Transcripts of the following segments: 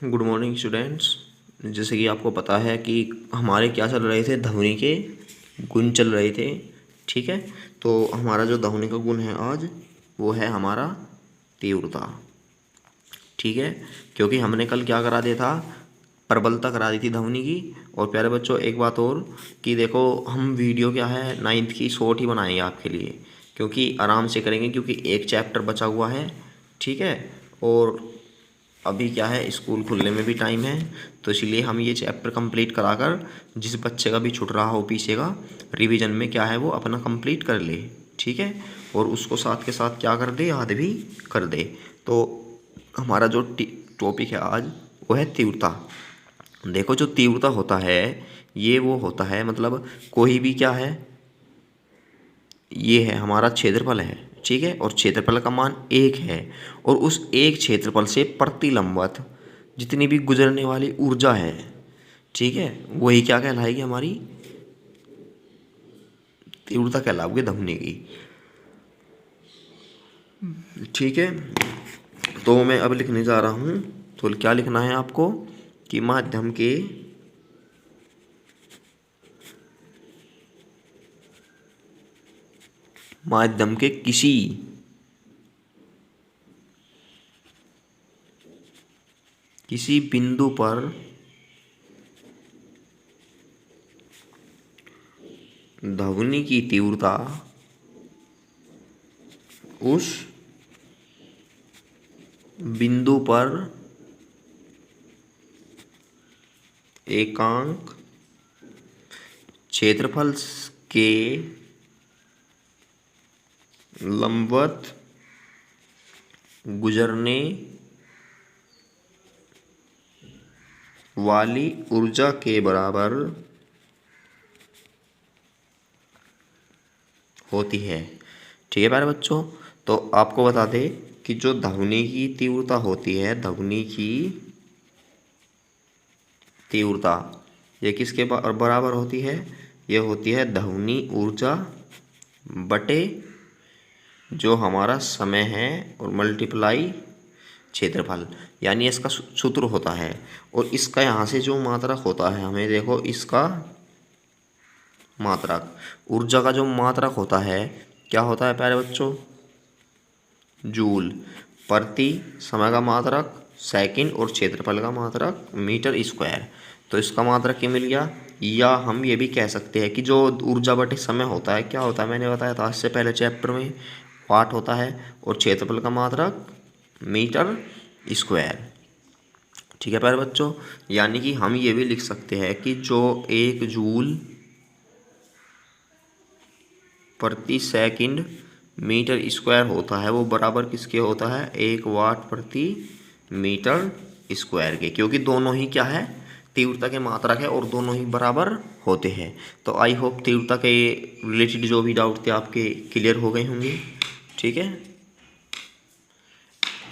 Good morning students. जैसे कि आपको पता है कि हमारे क्या चल रहे थे, ध्वनि के गुण चल रहे थे। ठीक है, तो हमारा जो ध्वनि का गुण है आज वो है हमारा तीव्रता। ठीक है, क्योंकि हमने कल क्या करा दिया था, प्रबलता करा दी थी ध्वनि की। और प्यारे बच्चों एक बात और कि देखो, हम वीडियो क्या है 9th की शॉर्ट ही बनाएंगे आपके लिए, क्योंकि आराम से करेंगे, क्योंकि एक चैप्टर बचा हुआ है। ठीक है, और अभी क्या है, स्कूल खुलने में भी टाइम है, तो इसलिए हम ये चैप्टर कंप्लीट कराकर जिस बच्चे का भी छूट रहा हो पीछे का, रिवीजन में क्या है वो अपना कंप्लीट कर ले। ठीक है, और उसको साथ के साथ क्या कर दे, याद भी कर दे। तो हमारा जो टॉपिक है आज वो है तीव्रता। देखो, जो तीव्रता होता है ये वो होता है, मतलब कोई भी क्या है, ये है हमारा क्षेत्रफल है। ठीक है, और क्षेत्रफल का मान 1 है, और उस एक क्षेत्रफल से प्रति लंबवत जितनी भी गुजरने वाली ऊर्जा है, ठीक है, वही क्या कहलाएगी, हमारी तीव्रता कहलाओगी ध्वनि की। ठीक है, तो मैं अब लिखने जा रहा हूँ। तो क्या लिखना है आपको कि माध्यम के किसी बिंदु पर ध्वनि की तीव्रता उस बिंदु पर एकांक क्षेत्रफल के लंबवत गुजरने वाली ऊर्जा के बराबर होती है। ठीक है प्यारे बच्चों, तो आपको बता दें कि जो ध्वनि की तीव्रता होती है, ध्वनि की तीव्रता ये किसके बराबर होती है, ये होती है ध्वनि ऊर्जा बटे जो हमारा समय है और मल्टीप्लाई क्षेत्रफल। यानी इसका सूत्र होता है, और इसका यहाँ से जो मात्रक होता है, हमें देखो इसका मात्रक, ऊर्जा का जो मात्रक होता है क्या होता है प्यारे बच्चों, जूल। प्रति समय का मात्रक सेकंड, और क्षेत्रफल का मात्रक मीटर स्क्वायर। तो इसका मात्रक क्या मिल गया, या हम ये भी कह सकते हैं कि जो ऊर्जा बटे समय होता है क्या होता है, मैंने बताया था इससे पहले चैप्टर में, वाट होता है, और क्षेत्रफल का मात्रक मीटर स्क्वायर। ठीक है प्यारे बच्चों, यानी कि हम ये भी लिख सकते हैं कि जो 1 जूल प्रति सेकंड मीटर स्क्वायर होता है वो बराबर किसके होता है, 1 वाट प्रति मीटर स्क्वायर के, क्योंकि दोनों ही क्या है, तीव्रता के मात्रक है, और दोनों ही बराबर होते हैं। तो आई होप तीव्रता के रिलेटेड जो भी डाउट थे आपके क्लियर हो गए होंगे। ठीक है,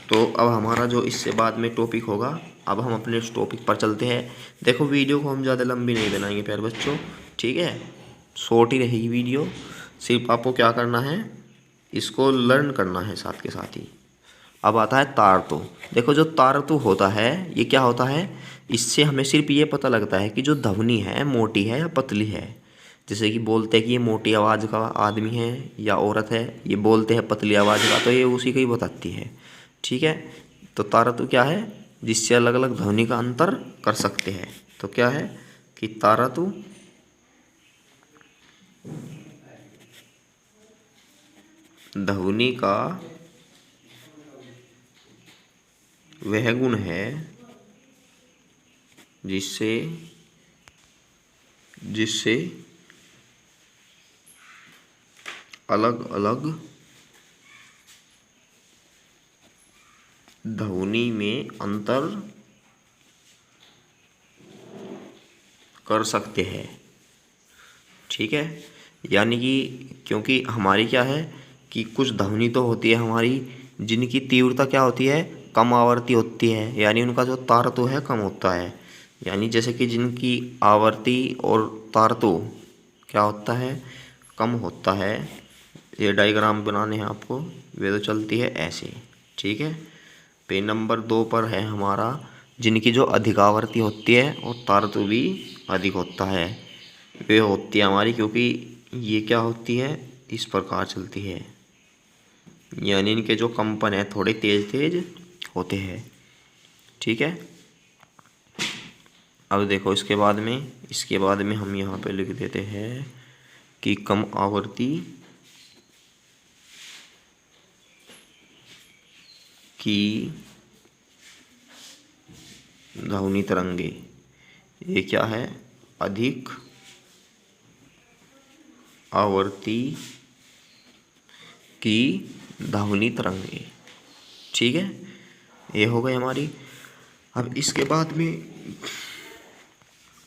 तो अब हमारा जो इससे बाद में टॉपिक होगा, अब हम अपने उस टॉपिक पर चलते हैं। देखो, वीडियो को हम ज़्यादा लंबी नहीं बनाएंगे प्यारे बच्चों। ठीक है, शॉर्ट ही रहेगी वीडियो। सिर्फ आपको क्या करना है, इसको लर्न करना है साथ के साथ ही। अब आता है तारतु। देखो, जो तारतु होता है ये क्या होता है, इससे हमें सिर्फ ये पता लगता है कि जो ध्वनि है मोटी है या पतली है। जैसे कि बोलते हैं कि ये मोटी आवाज़ का आदमी है या औरत है, ये बोलते हैं पतली आवाज़ का, तो ये उसी को ही बताती है। ठीक है, तो तारतु क्या है, जिससे अलग अलग ध्वनि का अंतर कर सकते हैं। तो क्या है कि तारतु ध्वनि का वह गुण है जिससे जिससे अलग अलग ध्वनि में अंतर कर सकते हैं। ठीक है, यानी कि क्योंकि हमारी क्या है कि कुछ ध्वनि तो होती है हमारी जिनकी तीव्रता क्या होती है, कम आवर्ती होती है, यानी उनका जो तारतु है कम होता है। यानी जैसे कि जिनकी आवर्ती और तारतु क्या होता है, कम होता है। ये डायग्राम बनाने हैं आपको, वे तो चलती है ऐसे। ठीक है, पेज नंबर 2 पर है हमारा जिनकी जो अधिकावर्ती होती है और तारतु भी अधिक होता है, वे होती है हमारी, क्योंकि ये क्या होती है, इस प्रकार चलती है, यानी इनके जो कंपन है थोड़े तेज तेज होते हैं। ठीक है। अब देखो इसके बाद में हम यहाँ पे लिख देते हैं कि कम आवृत्ति की ध्वनि तरंगे, ये क्या है, अधिक आवृत्ति की ध्वनि तरंगे। ठीक है, ये हो गई हमारी। अब इसके बाद में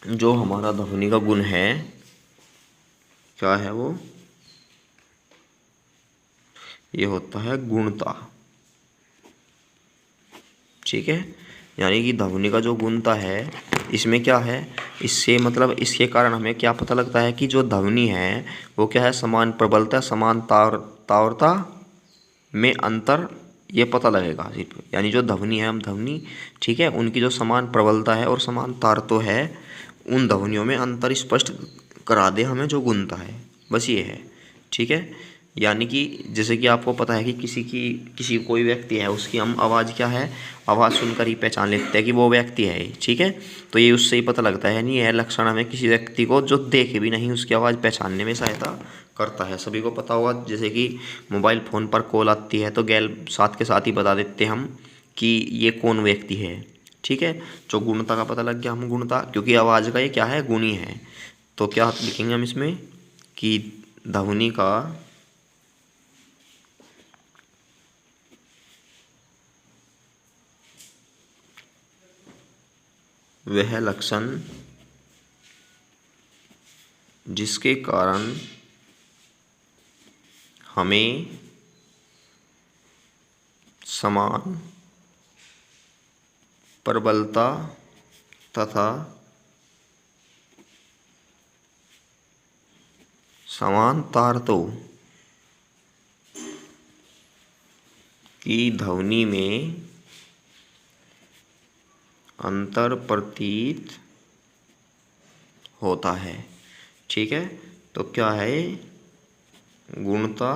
जो हमारा ध्वनि का गुण है, क्या है वो, ये होता है गुणता। ठीक है, यानी कि ध्वनि का जो गुणता है, इसमें क्या है, इससे मतलब इसके कारण हमें क्या पता लगता है कि जो ध्वनि है वो क्या है, समान प्रबलता समान तावरता में अंतर, ये पता लगेगा सिर्फ। यानी जो ध्वनि है, हम ध्वनि, ठीक है, उनकी जो समान प्रबलता है और समान तारतो है, उन ध्वनियों में अंतर स्पष्ट करा दे हमें जो गुणता है, बस ये है। ठीक है, यानी कि जैसे कि आपको पता है कि किसी कोई व्यक्ति है, उसकी हम आवाज़ क्या है, आवाज़ सुनकर ही पहचान लेते हैं कि वो व्यक्ति है। ठीक है, तो ये उससे ही पता लगता है, यानी यह लक्षण हमें किसी व्यक्ति को जो देखे भी नहीं उसकी आवाज़ पहचानने में सहायता करता है। सभी को पता होगा, जैसे कि मोबाइल फ़ोन पर कॉल आती है तो गैल साथ के साथ ही बता देते हैं हम कि ये कौन व्यक्ति है। ठीक है, जो गुणता का पता लग गया हम, गुणता, क्योंकि आवाज़ का ये क्या है, गुणी है। तो क्या लिखेंगे हम इसमें कि ध्वनि का वह लक्षण जिसके कारण हमें समान प्रबलता तथा समान तारतो की ध्वनि में अंतर प्रतीत होता है। ठीक है, तो क्या है, गुणता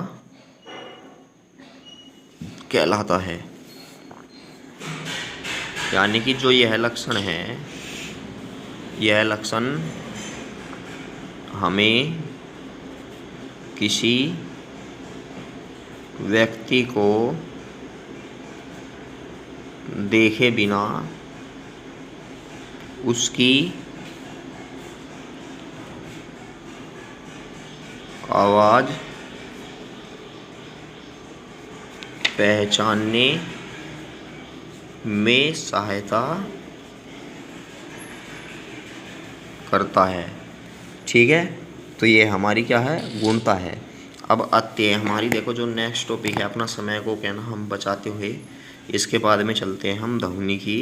कहलाता है। यानी कि जो यह लक्षण है, यह लक्षण हमें किसी व्यक्ति को देखे बिना उसकी आवाज़ पहचानने में सहायता करता है। ठीक है, तो ये हमारी क्या है, गुणता है। अब आते हैं हमारी, देखो जो नेक्स्ट टॉपिक है अपना, समय को कहना हम बचाते हुए, इसके बाद में चलते हैं हम ध्वनि की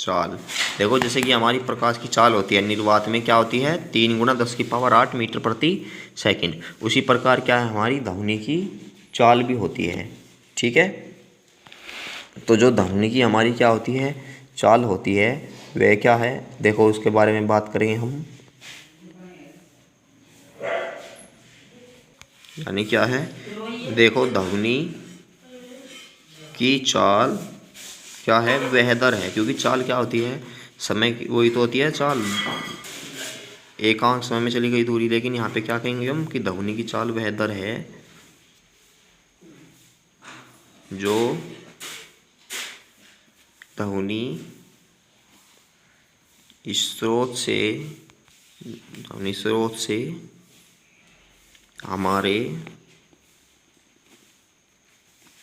चाल। देखो जैसे कि हमारी प्रकाश की चाल होती है निर्वात में, क्या होती है, 3 × 10⁸ मीटर प्रति सेकंड। उसी प्रकार क्या है, हमारी ध्वनि की चाल भी होती है। ठीक है, तो जो ध्वनि की हमारी क्या होती है, चाल होती है, वह क्या है, देखो उसके बारे में बात करेंगे हम। यानी क्या है, देखो ध्वनि की चाल क्या है, वह दर है, क्योंकि चाल क्या होती है, समय की वही तो होती है चाल, एकांक समय में चली गई दूरी। लेकिन यहाँ पे क्या कहेंगे हम कि ध्वनि की चाल वह दर है जो ध्वनि स्रोत से हमारे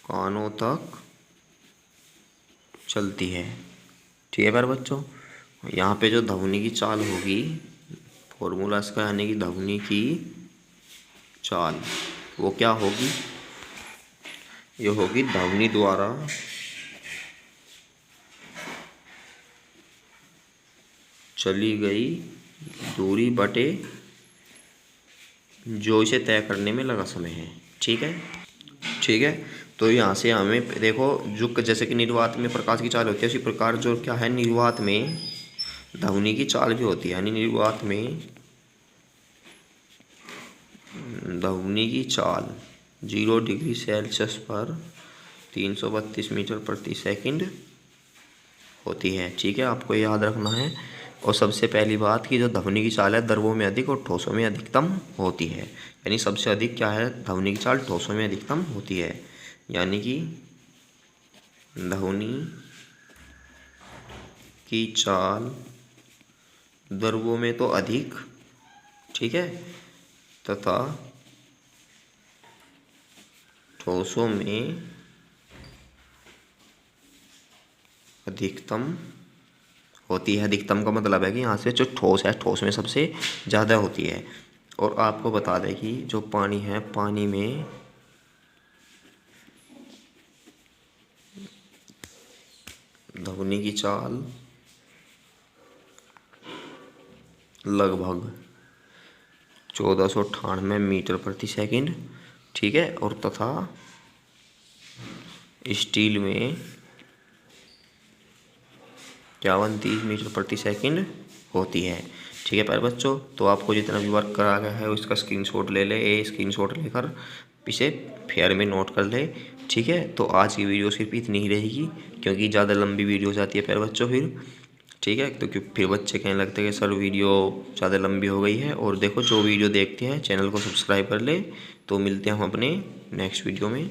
कानों तक चलती है। ठीक है पर बच्चों, यहाँ पे जो ध्वनि की चाल होगी, फॉर्मूला इसका, यानी कि ध्वनि की चाल वो क्या होगी, ये होगी ध्वनि द्वारा चली गई दूरी बटे जो इसे तय करने में लगा समय है। ठीक है, ठीक है, तो यहाँ से हमें देखो जो जैसे कि निर्वात में प्रकाश की चाल होती है उसी प्रकार जो क्या है निर्वात में ध्वनि की चाल भी होती है। यानी निर्वात में ध्वनि की चाल 0 डिग्री सेल्सियस पर 332 मीटर प्रति सेकंड होती है। ठीक है, आपको याद रखना है। और सबसे पहली बात कि जो ध्वनि की चाल है द्रवों में अधिक और ठोसों में अधिकतम होती है। यानी सबसे अधिक क्या है, ध्वनि की चाल ठोसों में अधिकतम होती है। यानी कि ध्वनि की चाल द्रवों में तो अधिक, ठीक है, तथा ठोसों में अधिकतम होती है। अधिकतम का मतलब है कि यहाँ से जो ठोस है ठोस में सबसे ज़्यादा होती है। और आपको बता दें कि जो पानी है पानी में ध्वनि की चाल लगभग 1498 मीटर प्रति सेकंड, ठीक है, और तथा स्टील में 51 मीटर प्रति सेकंड होती है। ठीक है प्यारे बच्चों, तो आपको जितना भी वर्क करा गया है उसका स्क्रीनशॉट ले ले, ये स्क्रीनशॉट लेकर इसे फेयर में नोट कर ले। ठीक है, तो आज की वीडियो सिर्फ इतनी ही रहेगी क्योंकि ज़्यादा लंबी वीडियो हो जाती है प्यारे बच्चों फिर। ठीक है, तो फिर बच्चे कहने लगते हैं कि सर वीडियो ज़्यादा लंबी हो गई है। और देखो जो वीडियो देखते हैं चैनल को सब्सक्राइब कर ले। तो मिलते हैं हम अपने नेक्स्ट वीडियो में।